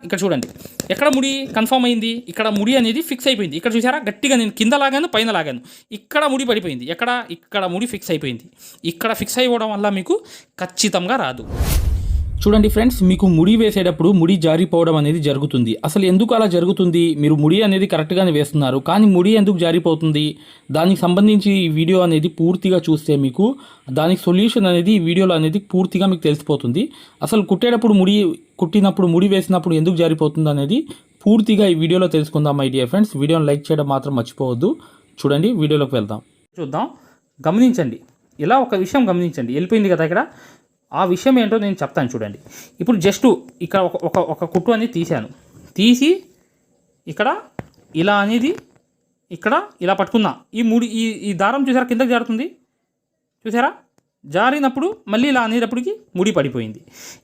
ఇక్కడ చూడండి ఎక్కడ ముడి కన్ఫర్మ్ అయింది, ఇక్కడ ముడి అనేది ఫిక్స్ అయిపోయింది. ఇక్కడ చూసారా గట్టిగా నేను కింద లాగాను పైన లాగాను, ఇక్కడ ముడి పడిపోయింది. ఇక్కడ ముడి ఫిక్స్ అయిపోయింది. ఇక్కడ ఫిక్స్ అయిపోవడం వల్ల మీకు ఖచ్చితంగా రాదు. చూడండి ఫ్రెండ్స్, మీకు ముడి వేసేటప్పుడు ముడి జారిపోవడం అనేది జరుగుతుంది. అసలు ఎందుకు అలా జరుగుతుంది? మీరు ముడి అనేది కరెక్ట్గానే వేస్తున్నారు, కానీ ముడి ఎందుకు జారిపోతుంది? దానికి సంబంధించి ఈ వీడియో అనేది పూర్తిగా చూస్తే మీకు దానికి సొల్యూషన్ అనేది ఈ వీడియోలో అనేది పూర్తిగా మీకు తెలిసిపోతుంది. అసలు కుట్టినప్పుడు ముడి వేసినప్పుడు ఎందుకు జారిపోతుంది అనేది పూర్తిగా ఈ వీడియోలో తెలుసుకుందాం మై డియర్ ఫ్రెండ్స్. వీడియోని లైక్ చేయడం మాత్రం మర్చిపోవద్దు. చూడండి, వీడియోలోకి వెళ్దాం. గమనించండి, ఇలా ఒక విషయం గమనించండి. వెళ్ళిపోయింది కదా ఇక్కడ. ఆ విషయం ఏంటో నేను చెప్తాను చూడండి. ఇప్పుడు జస్ట్ ఇక్కడ ఒక కుట్టు అనేది తీసి ఇక్కడ ఇలా అనేది ఇక్కడ ఇలా పట్టుకున్నా. ఈ దారం చూసారా కిందకి జారుతుంది, చూసారా? జారినప్పుడు మళ్ళీ ఇలా అనేటప్పటికి ముడి పడిపోయింది.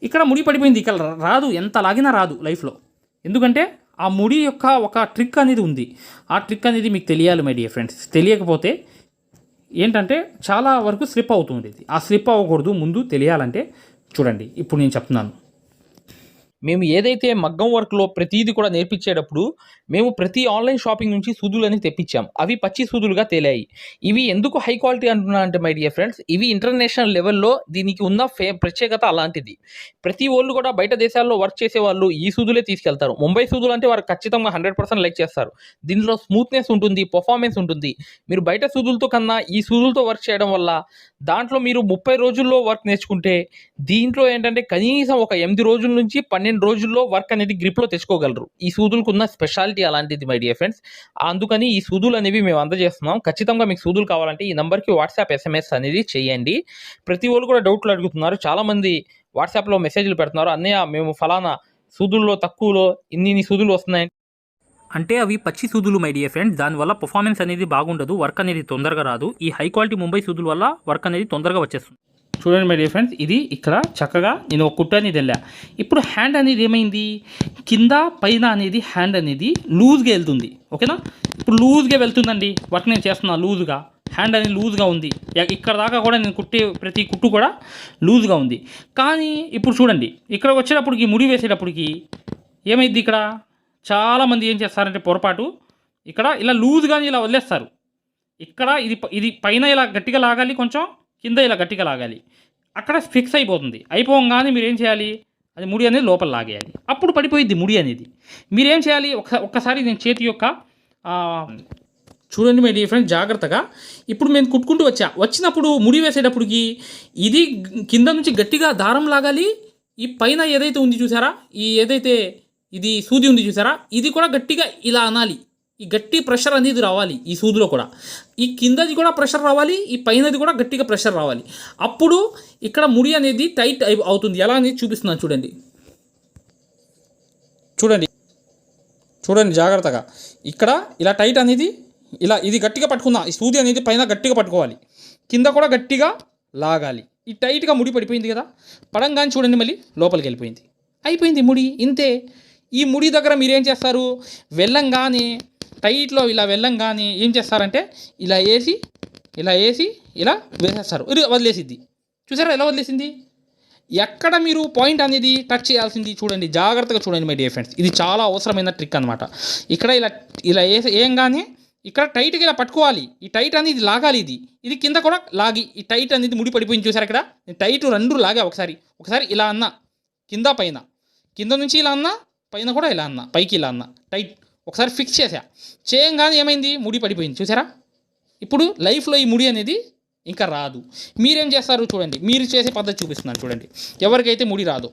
ఇక్కడ ముడి పడిపోయింది, ఇక్కడ రాదు, ఎంత లాగినా రాదు లైఫ్లో. ఎందుకంటే ఆ ముడి యొక్క ఒక ట్రిక్ అనేది ఉంది. ఆ ట్రిక్ అనేది మీకు తెలియాలి మై డియర్ ఫ్రెండ్స్. తెలియకపోతే ఏంటంటే చాలా వరకు స్లిప్ అవుతుంది. ఆ స్లిప్ అవ్వకూడదు, ముందు తెలియాలంటే చూడండి. ఇప్పుడు నేను చెప్తున్నాను. మేము ఏదైతే మగ్గం వర్క్లో ప్రతిదీ కూడా నేర్పించేటప్పుడు మేము ప్రతి ఆన్లైన్ షాపింగ్ నుంచి సూదులని తెప్పించాం. అవి పచ్చి సూదులుగా తేలాయి. ఇవి ఎందుకు హై క్వాలిటీ అంటున్నా అంటే మై డియర్ ఫ్రెండ్స్, ఇవి ఇంటర్నేషనల్ లెవెల్లో దీనికి ఉన్న ప్రత్యేకత అలాంటిది. ప్రతి వాళ్ళు కూడా బయట దేశాల్లో వర్క్ చేసే వాళ్ళు ఈ సూదులే తీసుకెళ్తారు. ముంబై సూదులు అంటే వారు ఖచ్చితంగా 100% లైక్ చేస్తారు. దీనిలో స్మూత్నెస్ ఉంటుంది, పర్ఫార్మెన్స్ ఉంటుంది. మీరు బయట సూదులతో కన్నా ఈ సూదులతో వర్క్ చేయడం వల్ల దాంట్లో మీరు 30 రోజుల్లో వర్క్ నేర్చుకుంటే దీంట్లో ఏంటంటే కనీసం ఒక 8 రోజుల నుంచి 12 రోజుల్లో వర్క్ అనేది గ్రిప్లో తెచ్చుకోగలరు. ఈ సూదులకు ఉన్న స్పెషాలిటీ అలాంటిది మై డియర్ ఫ్రెండ్స్. అందుకని ఈ సూదులు అనేవి మేము అందజేస్తున్నాం. ఖచ్చితంగా మీకు సూదులు కావాలంటే ఈ నెంబర్కి వాట్సాప్ SMS అనేది చేయండి. ప్రతి వాళ్ళు కూడా డౌట్లు అడుగుతున్నారు. చాలామంది వాట్సాప్లో మెసేజ్లు పెడుతున్నారు, అన్నయ్య మేము ఫలానా సూదుల్లో తక్కువలో ఇన్ని సూదులు వస్తున్నాయి అంటే అవి పచ్చి సూదులు మై డియర్ ఫ్రెండ్స్. దానివల్ల పర్ఫార్మెన్స్ అనేది బాగుండదు, వర్క్ అనేది తొందరగా రాదు. ఈ హై క్వాలిటీ ముంబై సూదుల వల్ల వర్క్ అనేది తొందరగా వచ్చేస్తుంది. చూడండి మై డియర్ ఫ్రెండ్స్, ఇది ఇక్కడ చక్కగా నేను ఒక కుట్టు అనేది వెళ్ళా. ఇప్పుడు హ్యాండ్ అనేది ఏమైంది, కింద పైన అనేది హ్యాండ్ అనేది లూజ్గా వెళ్తుంది. ఓకేనా? ఇప్పుడు లూజ్గా వెళ్తుందండి, వర్క్ నేను చేస్తున్నా లూజ్గా. హ్యాండ్ అనేది లూజ్గా ఉంది. ఇక్కడ దాకా కూడా నేను కుట్టే ప్రతి కుట్టు కూడా లూజ్గా ఉంది. కానీ ఇప్పుడు చూడండి, ఇక్కడ వచ్చేటప్పటికి ముడి వేసేటప్పటికి ఏమైంది, ఇక్కడ చాలామంది ఏం చేస్తారంటే పొరపాటు ఇక్కడ ఇలా లూజ్గానే ఇలా వదిలేస్తారు. ఇక్కడ ఇది పైన ఇలా గట్టిగా లాగాలి, కొంచెం కింద ఇలా గట్టిగా లాగాలి. అక్కడ ఫిక్స్ అయిపోతుంది. అయిపోగానే మీరు ఏం చేయాలి, అది ముడి అనేది లోపల లాగేయాలి. అప్పుడు పడిపోయిద్ది ముడి అనేది. మీరేం చేయాలి, ఒక్కసారి నేను చేతి యొక్క చూడండి మై డియర్ ఫ్రెండ్స్ జాగ్రత్తగా. ఇప్పుడు నేను కుట్టుకుంటూ వచ్చినప్పుడు ముడి వేసేటప్పటికి ఇది కింద నుంచి గట్టిగా దారం లాగాలి. ఈ పైన ఏదైతే ఉంది చూసారా, ఏదైతే ఇది సూది ఉంది చూసారా, ఇది కూడా గట్టిగా ఇలా అనాలి. ఈ గట్టి ప్రెషర్ అనేది రావాలి. ఈ సూదిలో కూడా ఈ కిందది కూడా ప్రెషర్ రావాలి, ఈ పైనది కూడా గట్టిగా ప్రెషర్ రావాలి. అప్పుడు ఇక్కడ ముడి అనేది టైట్ అవుతుంది. ఎలా అనేది చూపిస్తున్నాను చూడండి. చూడండి జాగ్రత్తగా. ఇక్కడ ఇలా టైట్ అనేది ఇది గట్టిగా పట్టుకుందాం. ఈ సూది అనేది పైన గట్టిగా పట్టుకోవాలి, కింద కూడా గట్టిగా లాగాలి. ఈ టైట్గా ముడి పడిపోయింది కదా, పడంగానే చూడండి మళ్ళీ లోపలికి వెళ్ళిపోయింది. అయిపోయింది ముడి. ఇంతే. ఈ ముడి దగ్గర మీరేం చేస్తారు, వెళ్ళంగానే టైట్లో ఇలా వెళ్ళంగానే ఏం చేస్తారంటే ఇలా వేసి ఇలా వేసేస్తారు. వదిలేసిద్ది. చూసారా ఎలా వదిలేసింది? ఎక్కడ మీరు పాయింట్ అనేది టచ్ చేయాల్సింది చూడండి, జాగ్రత్తగా చూడండి మై డియర్ ఫ్రెండ్స్. ఇది చాలా అవసరమైన ట్రిక్ అనమాట. ఇక్కడ ఇలా వేయంగానే ఇక్కడ టైట్గా ఇలా పట్టుకోవాలి. ఈ టైట్ అనేది లాగాలి. ఇది కింద కూడా లాగి ఈ టైట్ అనేది ముడి పడిపోయింది. చూసారు ఇక్కడ టైట్ రెండు లాగా. ఒకసారి ఇలా అన్నా, కింద నుంచి ఇలా అన్నా, పైన కూడా ఇలా అన్నా, పైకి ఇలా అన్నా, టైట్ ఒకసారి ఫిక్స్ చేయంగానే ఏమైంది, ముడి పడిపోయింది. చూసారా? ఇప్పుడు లైఫ్లో ఈ ముడి అనేది ఇంకా రాదు. మీరేం చేస్తారు చూడండి, మీరు చేసే పద్ధతి చూపిస్తున్నాను చూడండి. ఎవరికైతే ముడి రాదు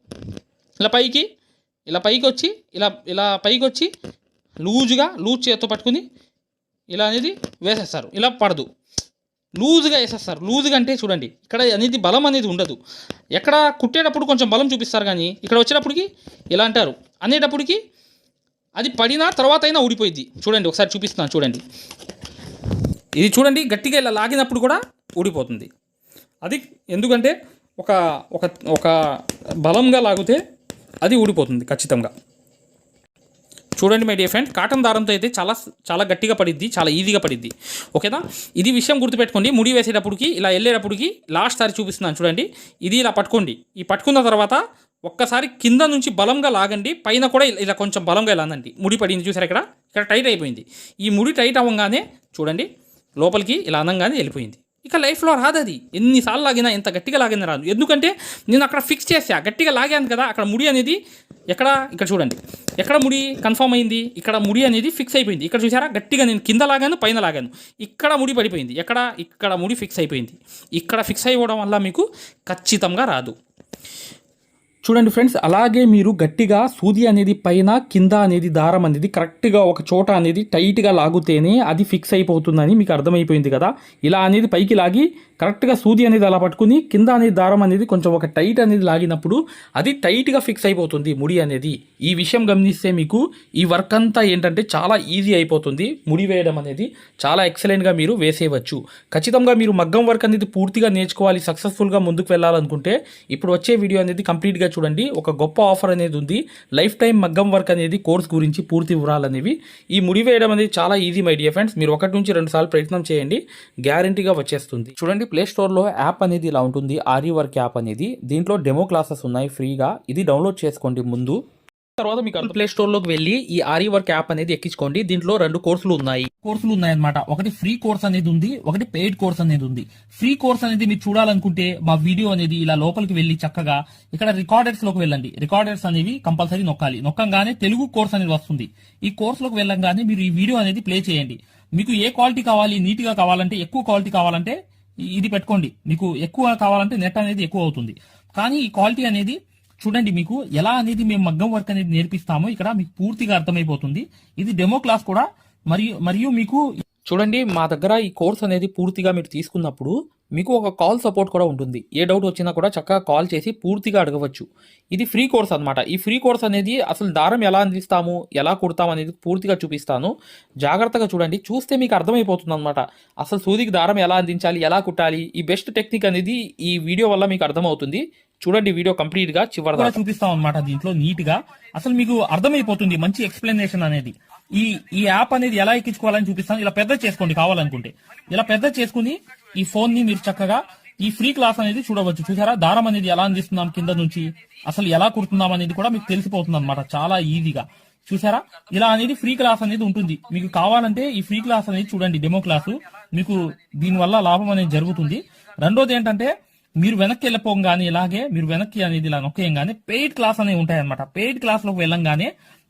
ఇలా పైకి వచ్చి లూజ్ చేత్తో పట్టుకుని ఇలా అనేది వేసేస్తారు. ఇలా పడదు, లూజ్గా వేసేస్తారు. లూజ్గా అంటే చూడండి ఇక్కడ అనేది బలం అనేది ఉండదు. ఎక్కడ కుట్టేటప్పుడు కొంచెం బలం చూపిస్తారు, కానీ ఇక్కడ వచ్చేటప్పటికి ఇలా అంటారు. అనేటప్పటికి అది పడినా తర్వాత అయినా ఊడిపోయింది. చూడండి ఒకసారి చూపిస్తున్నాను చూడండి. ఇది చూడండి గట్టిగా ఇలా లాగినప్పుడు కూడా ఊడిపోతుంది. అది ఎందుకంటే ఒక బలంగా లాగితే అది ఊడిపోతుంది ఖచ్చితంగా. చూడండి మై డియర్ ఫ్రెండ్, కాటన్ దారంతో అయితే చాలా గట్టిగా పడిద్ది, చాలా ఈజీగా పడిద్ది. ఓకేనా? ఇది విషయం గుర్తుపెట్టుకోండి. ముడి వేసేటప్పటికి ఇలా వెళ్ళేటప్పటికి లాస్ట్ సారి చూపిస్తున్నాను చూడండి. ఇది ఇలా పట్టుకోండి. ఈ పట్టుకున్న తర్వాత ఒక్కసారి కింద నుంచి బలంగా లాగండి, పైన కూడా ఇలా కొంచెం బలంగా ఇలా అనండి. ముడి పడింది చూసారు, ఇక్కడ ఇక్కడ టైట్ అయిపోయింది. ఈ ముడి టైట్ అవ్వగానే చూడండి లోపలికి ఇలా అనంగానే వెళ్ళిపోయింది. ఇక లైఫ్లో రాదు అది. ఎన్నిసార్లు లాగినా, ఎంత గట్టిగా లాగినా రాదు. ఎందుకంటే నేను అక్కడ ఫిక్స్ చేసా, గట్టిగా లాగాను కదా. అక్కడ ముడి అనేది ఇక్కడ చూడండి, ఎక్కడ ముడి కన్ఫర్మ్ అయింది, ఇక్కడ ముడి అనేది ఫిక్స్ అయిపోయింది. ఇక్కడ చూసారా గట్టిగా నేను కింద లాగాను, పైన లాగాను, ఇక్కడ ముడి పడిపోయింది. ఇక్కడ ముడి ఫిక్స్ అయిపోయింది. ఇక్కడ ఫిక్స్ అయిపోవడం వల్ల మీకు ఖచ్చితంగా రాదు. చూడండి ఫ్రెండ్స్, అలాగే మీరు గట్టిగా సూది అనేది పైన కింద అనేది దారం అనేది కరెక్ట్గా ఒక చోట అనేది టైట్గా లాగితేనే అది ఫిక్స్ అయిపోతుందని మీకు అర్థమైపోయింది కదా. ఇలా అనేది పైకి లాగి కరెక్ట్గా సూది అనేది అలా పట్టుకుని కింద అనేది దారం అనేది కొంచెం ఒక టైట్ అనేది లాగినప్పుడు అది టైట్గా ఫిక్స్ అయిపోతుంది ముడి అనేది. ఈ విషయం గమనిస్తే మీకు ఈ వర్క్ అంతా ఏంటంటే చాలా ఈజీ అయిపోతుంది. ముడి వేయడం అనేది చాలా ఎక్సలెంట్గా మీరు వేసేయవచ్చు. ఖచ్చితంగా మీరు మగ్గం వర్క్ అనేది పూర్తిగా నేర్చుకోవాలి, సక్సెస్ఫుల్గా ముందుకు వెళ్ళాలనుకుంటే ఇప్పుడు వచ్చే వీడియో అనేది కంప్లీట్గా చూడండి. ఒక గొప్ప ఆఫర్ అనేది ఉంది, లైఫ్ టైం మగ్గం వర్క్ అనేది కోర్స్ గురించి పూర్తి వివరాలు అనేవి. ఈ ముడి వేయడం అనేది చాలా ఈజీ మై డియర్ ఫ్రెండ్స్. మీరు 1 నుంచి 2 సార్లు ప్రయత్నం చేయండి, గ్యారంటీగా వచ్చేస్తుంది. చూడండి ప్లే స్టోర్లో యాప్ అనేది ఇలా ఉంటుంది, ఆరి వర్క్ యాప్ అనేది. దీంట్లో డెమో క్లాసెస్ ఉన్నాయి ఫ్రీగా, ఇది డౌన్లోడ్ చేసుకోండి ముందు. తర్వాత మీకు ప్లే స్టోర్లోకి వెళ్ళి ఈ ఆరి వర్క్ యాప్ అనేది ఎక్కించుకోండి. దీంట్లో 2 కోర్సులు ఉన్నాయన్నమాట. ఒకటి ఫ్రీ కోర్స్ అనేది ఉంది, ఒకటి పెయిడ్ కోర్స్ అనేది ఉంది. ఫ్రీ కోర్స్ అనేది మీరు చూడాలనుకుంటే మా వీడియో అనేది ఇలా లోపలికి వెళ్ళి చక్కగా ఇక్కడ రికార్డర్స్ లోకి వెళ్ళండి. రికార్డర్స్ అనేవి కంపల్సరీ నొక్కంగానే తెలుగు కోర్స్ అనేది వస్తుంది. ఈ కోర్స్ లోకి వెళ్ళంగానే మీరు ఈ వీడియో అనేది ప్లే చేయండి. మీకు ఏ క్వాలిటీ కావాలి, నీట్ గా కావాలంటే, ఎక్కువ క్వాలిటీ కావాలంటే ఇది పెట్టుకోండి. మీకు ఎక్కువ కావాలంటే నెట్ అనేది ఎక్కువ అవుతుంది. కానీ ఈ క్వాలిటీ అనేది చూడండి, మీకు ఎలా అనేది మేము మగ్గం వర్క్ అనేది నేర్పిస్తామో ఇక్కడ మీకు పూర్తిగా అర్థమైపోతుంది. ఇది డెమో క్లాస్ కూడా. మరియు మీకు చూడండి, మా దగ్గర ఈ కోర్స్ అనేది పూర్తిగా మీరు తీసుకున్నప్పుడు మీకు ఒక కాల్ సపోర్ట్ కూడా ఉంటుంది. ఏ డౌట్ వచ్చినా కూడా చక్కగా కాల్ చేసి పూర్తిగా అడగవచ్చు. ఇది ఫ్రీ కోర్స్ అనమాట. ఈ ఫ్రీ కోర్స్ అనేది అసలు దారం ఎలా అందిస్తాము, ఎలా కుడతాము అనేది పూర్తిగా చూపిస్తాను. జాగ్రత్తగా చూడండి, చూస్తే మీకు అర్థమైపోతుంది అనమాట. అసలు సూదికి దారం ఎలా అందించాలి, ఎలా కుట్టాలి, ఈ బెస్ట్ టెక్నిక్ అనేది ఈ వీడియో వల్ల మీకు అర్థమవుతుంది. చూడండి వీడియో కంప్లీట్ గా చివరిగా చూపిస్తాం అనమాట. దీంట్లో నీట్ గా అసలు మీకు అర్థమైపోతుంది, మంచి ఎక్స్ప్లెనేషన్ అనేది. ఈ యాప్ అనేది ఎలా ఎక్కించుకోవాలని చూపిస్తాను. ఇలా పెద్ద చేసుకోండి కావాలనుకుంటే. ఇలా పెద్ద చేసుకుని ఈ ఫోన్ ని మీరు చక్కగా ఈ ఫ్రీ క్లాస్ అనేది చూడవచ్చు. చూసారా దారం అనేది ఎలా అందిస్తున్నాం కింద నుంచి, అసలు ఎలా కుడుతున్నాం అనేది కూడా మీకు తెలిసిపోతుంది అనమాట చాలా ఈజీగా. చూసారా ఇలా అనేది ఫ్రీ క్లాస్ అనేది ఉంటుంది. మీకు కావాలంటే ఈ ఫ్రీ క్లాస్ అనేది చూడండి, డెమో క్లాసు. మీకు దీనివల్ల లాభం అనేది జరుగుతుంది. రెండోది ఏంటంటే మీరు వెనక్కి వెళ్ళిపోగానే ఇలాగే మీరు వెనక్కి అనేది ఇలా నొక్కేయంగానే పెయిడ్ క్లాస్ అనేవి ఉంటాయి అనమాట. పెయిడ్ క్లాస్ లోకి వెళ్ళంగానే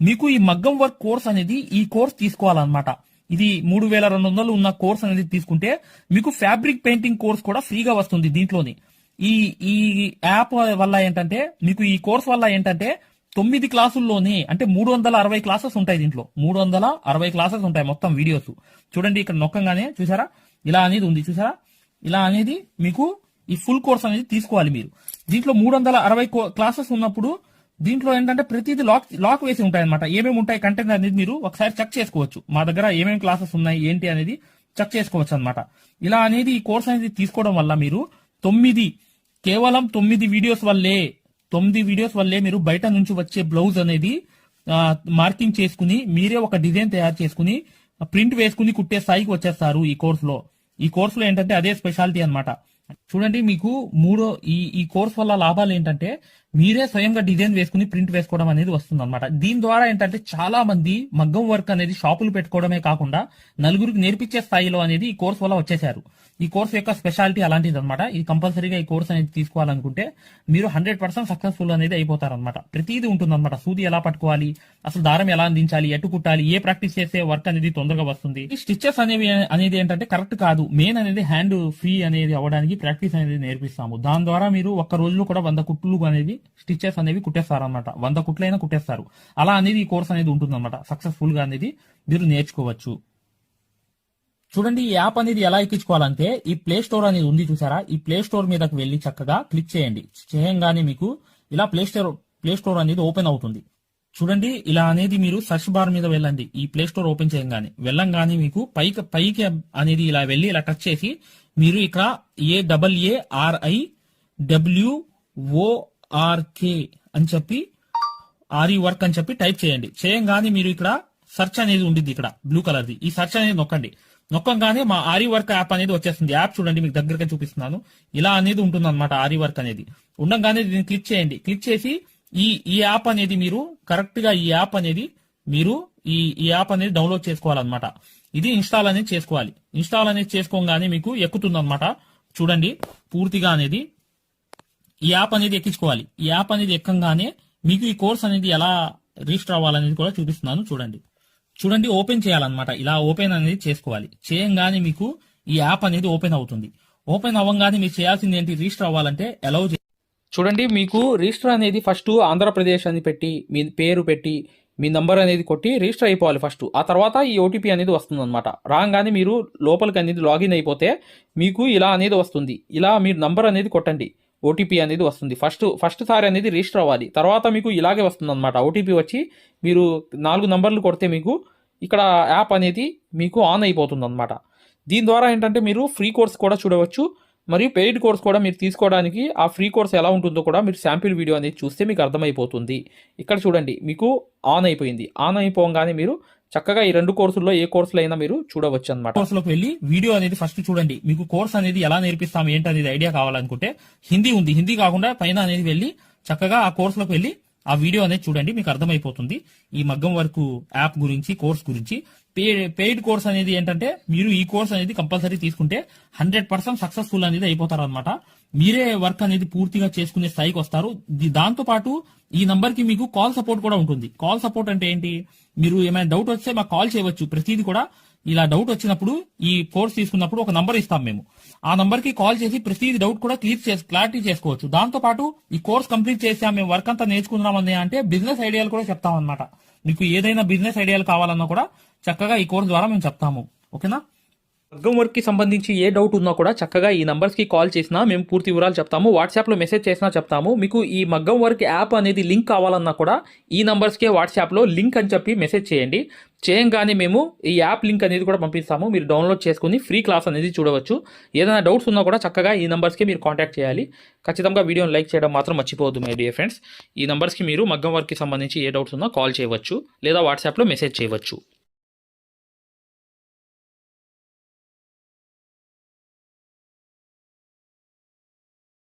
మీకు ఈ మగ్గం వర్క్ కోర్స్ అనేది ఈ కోర్స్ తీసుకోవాలన్నమాట. ఇది 3200 ఉన్న కోర్స్ అనేది తీసుకుంటే మీకు ఫ్యాబ్రిక్ పెయింటింగ్ కోర్స్ కూడా ఫ్రీగా వస్తుంది దీంట్లోని. ఈ యాప్ వల్ల ఏంటంటే మీకు ఈ కోర్స్ వల్ల ఏంటంటే 9 క్లాసుల్లోనే అంటే 360 క్లాసెస్ ఉంటాయి. దీంట్లో 360 క్లాసెస్ ఉంటాయి మొత్తం వీడియోస్. చూడండి ఇక్కడ నొక్కంగానే చూసారా ఇలా అనేది ఉంది. చూసారా ఇలా అనేది మీకు ఈ ఫుల్ కోర్స్ అనేది తీసుకోవాలి మీరు. దీంట్లో 360 క్లాసెస్ ఉన్నప్పుడు దీంట్లో ఏంటంటే ప్రతిదీ లాక్ వేసి ఉంటాయి అనమాట. ఏమేమి ఉంటాయి కంటెంట్ అనేది మీరు ఒకసారి చెక్ చేసుకోవచ్చు. మా దగ్గర ఏమేమి క్లాసెస్ ఉన్నాయి ఏంటి అనేది చెక్ చేసుకోవచ్చు అనమాట. ఇలా అనేది ఈ కోర్స్ అనేది తీసుకోవడం వల్ల మీరు కేవలం 9 వీడియోస్ వల్లే మీరు బయట నుంచి వచ్చే బ్లౌజ్ అనేది మార్కింగ్ చేసుకుని మీరే ఒక డిజైన్ తయారు చేసుకుని ప్రింట్ వేసుకుని కుట్టే స్థాయికి వచ్చేస్తారు ఈ కోర్సులో ఏంటంటే అదే స్పెషాలిటీ అన్నమాట. చూడండి మీకు ఈ కోర్స్ వల్ల లాభాలు ఏంటంటే మీరే స్వయంగా డిజైన్ వేసుకుని ప్రింట్ వేసుకోవడం అనేది వస్తుంది అనమాట. దీని ద్వారా ఏంటంటే చాలా మంది మగ్గం వర్క్ అనేది షాపులు పెట్టుకోవడమే కాకుండా నలుగురికి నేర్పించే స్థాయిలో అనేది ఈ కోర్స్ వల్ల వచ్చేసారు. ఈ కోర్స్ యొక్క స్పెషాలిటీ అలాంటిది అనమాట. ఇది కంపల్సరీగా ఈ కోర్స్ అనేది తీసుకోవాలనుకుంటే మీరు 100% సక్సెస్ఫుల్ అనేది అయిపోతారనమాట. ప్రతిదీ ఉంటుంది అనమాట. సూది ఎలా పట్టుకోవాలి, అసలు దారం ఎలా అందించాలి, ఎటు కుట్టాలి, ఏ ప్రాక్టీస్ చేస్తే వర్క్ అనేది తొందరగా వస్తుంది. ఈ స్టిచెస్ అనేది ఏంటంటే కరెక్ట్ కాదు. మెయిన్ అనేది హ్యాండ్ ఫ్రీ అనేది అవ్వడానికి ప్రాక్టీస్ అనేది నేర్పిస్తాము. దాని ద్వారా మీరు ఒక్క రోజులో కూడా 100 కుట్లు అనేది స్టిచెస్ అనేవి కుట్టేస్తారనమాట. 100 కుట్లైనా కుట్టేస్తారు. అలా అనేది ఈ కోర్స్ అనేది ఉంటుందన్నమాట. సక్సెస్ఫుల్ గా అనేది మీరు నేర్చుకోవచ్చు. చూడండి ఈ యాప్ అనేది ఎలా ఎక్కించుకోవాలంటే ఈ ప్లే స్టోర్ అనేది ఉంది చూసారా. ఈ ప్లే స్టోర్ మీదకి వెళ్ళి చక్కగా క్లిక్ చేయండి. చేయంగానే మీకు ఇలా ప్లే స్టోర్ అనేది ఓపెన్ అవుతుంది. చూడండి ఇలా అనేది మీరు సర్చ్ బార్ మీద వెళ్ళండి. ఈ ప్లే స్టోర్ ఓపెన్ వెళ్ళంగానే మీకు పైకి అనేది ఇలా వెళ్ళి ఇలా టచ్ చేసి మీరు ఇక్కడ AARIWORK అని చెప్పి ఆరి వర్క్ అని చెప్పి టైప్ చేయండి. చేయంగానే మీరు ఇక్కడ సెర్చ్ అనేది ఉండిద్ది, ఇక్కడ బ్లూ కలర్ ది. ఈ సెర్చ్ అనేది నొక్కంగానే మా ఆరి వర్క్ యాప్ అనేది వచ్చేస్తుంది. యాప్ చూడండి మీకు దగ్గరగా చూపిస్తున్నాను. ఇలా అనేది ఉంటుంది అనమాట. ఆరి వర్క్ అనేది ఉండగానే దీన్ని క్లిక్ చేయండి. క్లిక్ చేసి ఈ యాప్ అనేది మీరు కరెక్ట్గా ఈ యాప్ అనేది మీరు ఈ యాప్ అనేది డౌన్లోడ్ చేసుకోవాలన్నమాట. ఇది ఇన్స్టాల్ అనేది చేసుకోవాలి. ఇన్స్టాల్ అనేది చేసుకోగానే మీకు ఎక్కుతుందన్నమాట. చూడండి పూర్తిగా అనేది ఈ యాప్ అనేది ఎక్కించుకోవాలి. ఈ యాప్ అనేది ఎక్కగానే మీకు ఈ కోర్స్ అనేది ఎలా రిజిస్టర్ అవ్వాలనేది కూడా చూపిస్తున్నాను. చూడండి ఓపెన్ చేయాలన్నమాట. ఇలా ఓపెన్ అనేది చేసుకోవాలి. చేయంగానే మీకు ఈ యాప్ అనేది ఓపెన్ అవుతుంది. ఓపెన్ అవ్వగానే మీరు చేయాల్సింది ఏంటి, రిజిస్టర్ అవ్వాలంటే అలౌ చూడండి మీకు రిజిస్టర్ అనేది ఫస్ట్ ఆంధ్రప్రదేశ్ అని పెట్టి మీ పేరు పెట్టి మీ నంబర్ అనేది కొట్టి రిజిస్టర్ అయిపోవాలి ఫస్ట్. ఆ తర్వాత ఈ ఓటీపీ అనేది వస్తుంది అనమాట. రాగానే మీరు లోపలికి అనేది లాగిన్ అయిపోతే మీకు ఇలా అనేది వస్తుంది. ఇలా మీరు నంబర్ అనేది కొట్టండి, ఓటీపీ అనేది వస్తుంది. ఫస్ట్ సారి అనేది రిజిస్టర్ అవ్వాలి. తర్వాత మీకు ఇలాగే వస్తుంది అనమాట. ఓటీపీ వచ్చి మీరు 4 నంబర్లు కొడితే మీకు ఇక్కడ యాప్ అనేది మీకు ఆన్ అయిపోతుంది అనమాట. దీని ద్వారా ఏంటంటే మీరు ఫ్రీ కోర్స్ కూడా చూడవచ్చు, మరియు పెయిడ్ కోర్స్ కూడా మీరు తీసుకోవడానికి ఆ ఫ్రీ కోర్స్ ఎలా ఉంటుందో కూడా మీరు శాంపిల్ వీడియో అనేది చూస్తే మీకు అర్థమైపోతుంది. ఇక్కడ చూడండి మీకు ఆన్ అయిపోయింది. ఆన్ అయిపోగానే మీరు చక్కగా ఈ 2 కోర్సుల్లో ఏ కోర్సులో అయినా మీరు చూడవచ్చు అనమాట. కోర్సులోకి వెళ్ళి వీడియో అనేది ఫస్ట్ చూడండి. మీకు కోర్స్ అనేది ఎలా నేర్పిస్తాం ఏంటి అనేది ఐడియా కావాలనుకుంటే హిందీ ఉంది, హిందీ కాకుండా పైన అనేది వెళ్ళి చక్కగా ఆ కోర్సులోకి వెళ్ళి ఆ వీడియో అనేది చూడండి, మీకు అర్థమైపోతుంది ఈ మగ్గం వర్క్ యాప్ గురించి, కోర్స్ గురించి. పెయిడ్ కోర్స్ అనేది ఏంటంటే మీరు ఈ కోర్స్ అనేది కంపల్సరీ తీసుకుంటే 100% సక్సెస్ఫుల్ అనేది అయిపోతారు అనమాట. మీరే వర్క్ అనేది పూర్తిగా చేసుకునే స్థాయికి వస్తారు. దాంతో పాటు ఈ నంబర్ కి మీకు కాల్ సపోర్ట్ కూడా ఉంటుంది. కాల్ సపోర్ట్ అంటే ఏంటి, మీరు ఏమైనా డౌట్ వస్తే మాకు కాల్ చేయవచ్చు. ప్రతిదీ కూడా ఇలా డౌట్ వచ్చినప్పుడు ఈ కోర్స్ తీసుకున్నప్పుడు ఒక నంబర్ ఇస్తాం మేము. ఆ నంబర్ కి కాల్ చేసి ప్రతి డౌట్ కూడా క్లారిటీ చేసుకోవచ్చు. దాంతో పాటు ఈ కోర్స్ కంప్లీట్ చేసాం, మేము వర్క్ అంతా నేర్చుకున్నామని అంటే బిజినెస్ ఐడియాలు కూడా చెప్తాం అనమాట. మీకు ఏదైనా బిజినెస్ ఐడియాలు కావాలన్నా కూడా చక్కగా ఈ కోర్స్ ద్వారా మేము చెప్తాము. ఓకేనా? మగ్గం వర్క్కి సంబంధించి ఏ డౌట్ ఉన్నా కూడా చక్కగా ఈ నంబర్స్కి కాల్ చేసినా మేము పూర్తి వివరాలు చెప్తాము. వాట్సాప్లో మెసేజ్ చేసినా చెప్తాము. మీకు ఈ మగ్గం వర్క్ యాప్ అనేది లింక్ కావాలన్నా కూడా ఈ నంబర్స్కే వాట్సాప్లో లింక్ అని చెప్పి మెసేజ్ చేయండి. చేయంగానే మేము ఈ యాప్ లింక్ అనేది కూడా పంపిస్తాము. మీరు డౌన్లోడ్ చేసుకుని ఫ్రీ క్లాస్ అనేది చూడవచ్చు. ఏదైనా డౌట్స్ ఉన్నా కూడా చక్కగా ఈ నంబర్స్కి మీరు కాంటాక్ట్ చేయాలి. ఖచ్చితంగా వీడియోని లైక్ చేయడం మాత్రం మర్చిపోవద్దు మై డియర్ ఫ్రెండ్స్. ఈ నంబర్స్కి మీరు మగ్గం వర్క్కి సంబంధించి ఏ డౌట్స్ ఉన్నా కాల్ చేయవచ్చు లేదా వాట్సాప్లో మెసేజ్ చేయవచ్చు.